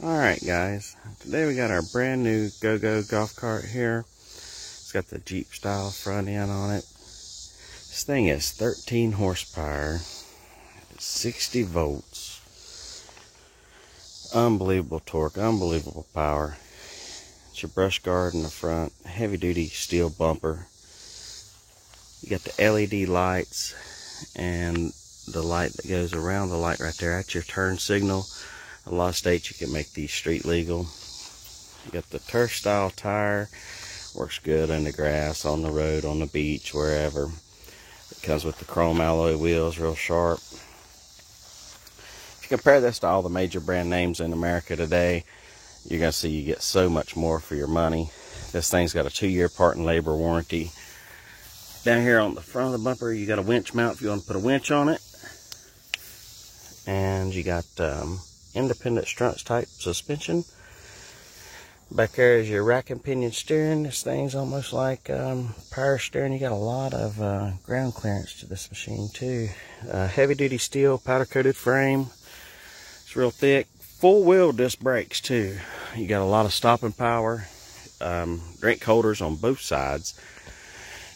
Alright guys, today we got our brand new Go-Go golf cart here. It's got the Jeep style front end on it. This thing is 13 horsepower, 60 volts. Unbelievable torque, unbelievable power. It's your brush guard in the front, heavy duty steel bumper. You got the LED lights and the light that goes around the light right there. That's your turn signal. A lot of states you can make these street legal. You got the turf style tire. Works good in the grass, on the road, on the beach, wherever. It comes with the chrome alloy wheels, real sharp. If you compare this to all the major brand names in America today, you're going to see you get so much more for your money. This thing's got a 2-year part and labor warranty. Down here on the front of the bumper, you got a winch mount if you want to put a winch on it. And you got independent struts type suspension. Back there is your rack and pinion steering. This thing's almost like power steering. You got a lot of ground clearance to this machine too. Heavy duty steel powder coated frame. It's real thick. Full wheel disc brakes too. You got a lot of stopping power. Drink holders on both sides.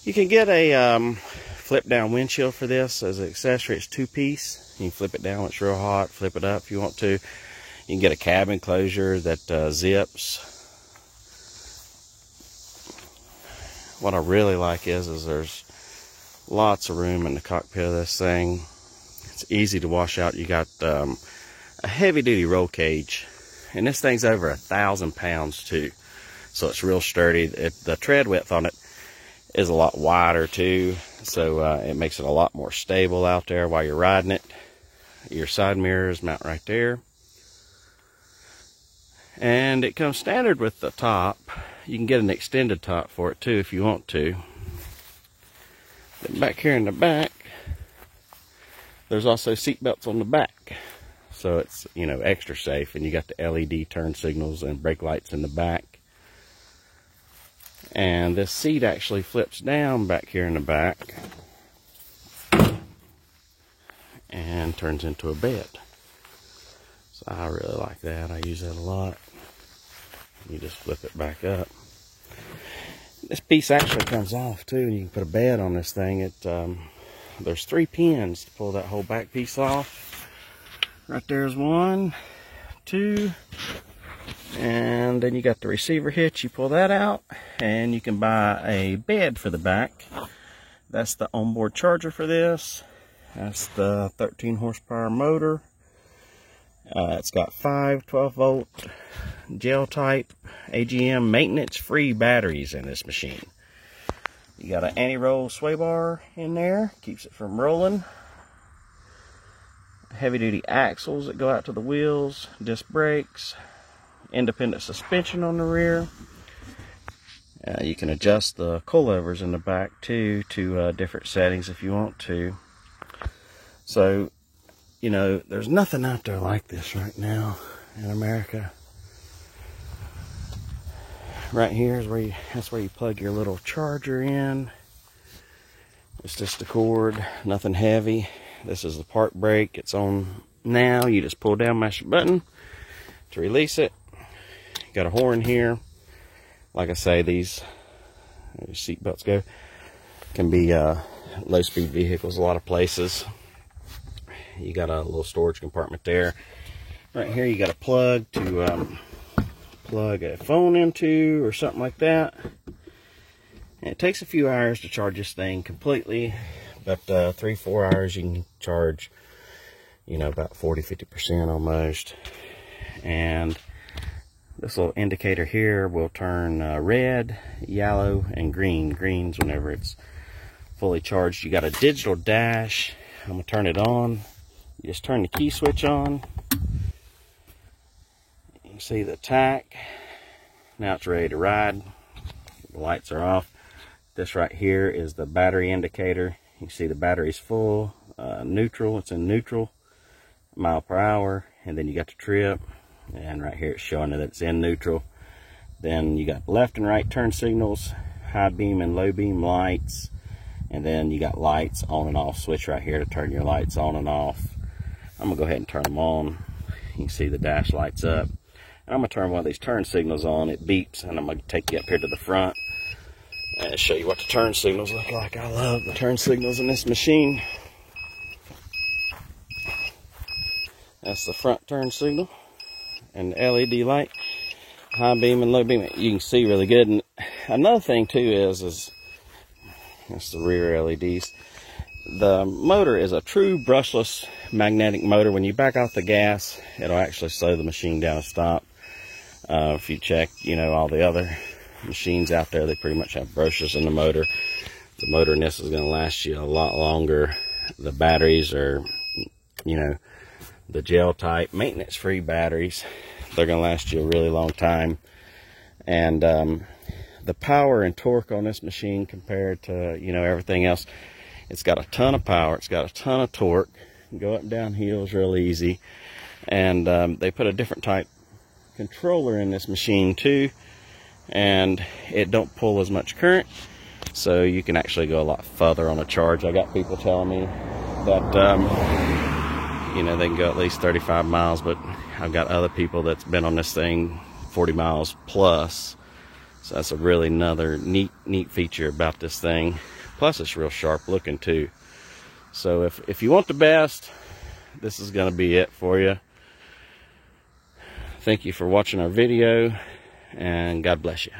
You can get a flip down windshield for this as an accessory. It's 2-piece. You can flip it down when it's real hot, flip it up if you want to. You can get a cabin closure that zips. What I really like is there's lots of room in the cockpit of this thing. It's easy to wash out. You got a heavy duty roll cage. And this thing's over 1,000 pounds too. So it's real sturdy. The tread width on it is a lot wider too. So it makes it a lot more stable out there while you're riding it. Your side mirrors mount right there. And it comes standard with the top. You can get an extended top for it too if you want to. Then back here in the back, there's also seat belts on the back. So it's, you know, extra safe. And you got the LED turn signals and brake lights in the back. And this seat actually flips down back here in the back and turns into a bed. So I really like that. I use that a lot. You just flip it back up. This piece actually comes off too, and you can put a bed on this thing. There's 3 pins to pull that whole back piece off. Right there's 1, 2, and then you got the receiver hitch. You pull that out, and you can buy a bed for the back. That's the onboard charger for this. That's the 13 horsepower motor. It's got 5 12-volt gel type AGM maintenance free batteries in this machine. You got an anti-roll sway bar in there, keeps it from rolling. Heavy duty axles that go out to the wheels, disc brakes, independent suspension on the rear. You can adjust the coilovers in the back too to different settings if you want to. So, you know, there's nothing out there like this right now in America. Right here is that's where you plug your little charger in. It's just a cord, nothing heavy. This is the park brake. It's on now. You just pull down, mash the button to release it. You got a horn here. Like I say, these seat belts can be low speed vehicles a lot of places. You got a little storage compartment there. Right here you got a plug to plug a phone into or something like that. And it takes a few hours to charge this thing completely, but 3-4 hours you can charge, you know, about 40-50% almost. And this little indicator here will turn red, yellow, and green. Green's whenever it's fully charged. You got a digital dash. I'm gonna turn it on. You just turn the key switch on. You can see the tack. Now it's ready to ride. The lights are off. This right here is the battery indicator. You can see the battery's full. Neutral, it's in neutral. Mile per hour. And then you got the trip. And right here it's showing that it's in neutral. Then you got left and right turn signals, high beam and low beam lights. And then you got lights on and off switch right here to turn your lights on and off. I'm gonna go ahead and turn them on. You can see the dash lights up. I'm gonna turn one of these turn signals on. It beeps, and I'm gonna take you up here to the front and show you what the turn signals look like. I love the turn signals in this machine. That's the front turn signal and the LED light, high beam and low beam. You can see really good. And another thing too is that's the rear LEDs. The motor is a true brushless magnetic motor. When you back off the gas, it'll actually slow the machine down and stop. If you check, all the other machines out there, they pretty much have brushes in the motor. The motor in this is going to last you a lot longer. The batteries are, the gel type, maintenance-free batteries. They're going to last you a really long time. And the power and torque on this machine compared to, everything else, it's got a ton of power. It's got a ton of torque. Go up and down hills real easy. And they put a different type controller in this machine too. And it don't pull as much current. So you can actually go a lot further on a charge. I got people telling me that, they can go at least 35 miles. But I've got other people that's been on this thing 40 miles plus. So that's a really another neat feature about this thing. Plus, it's real sharp looking too. So if you want the best, this is going to be it for you. Thank you for watching our video, and God bless you.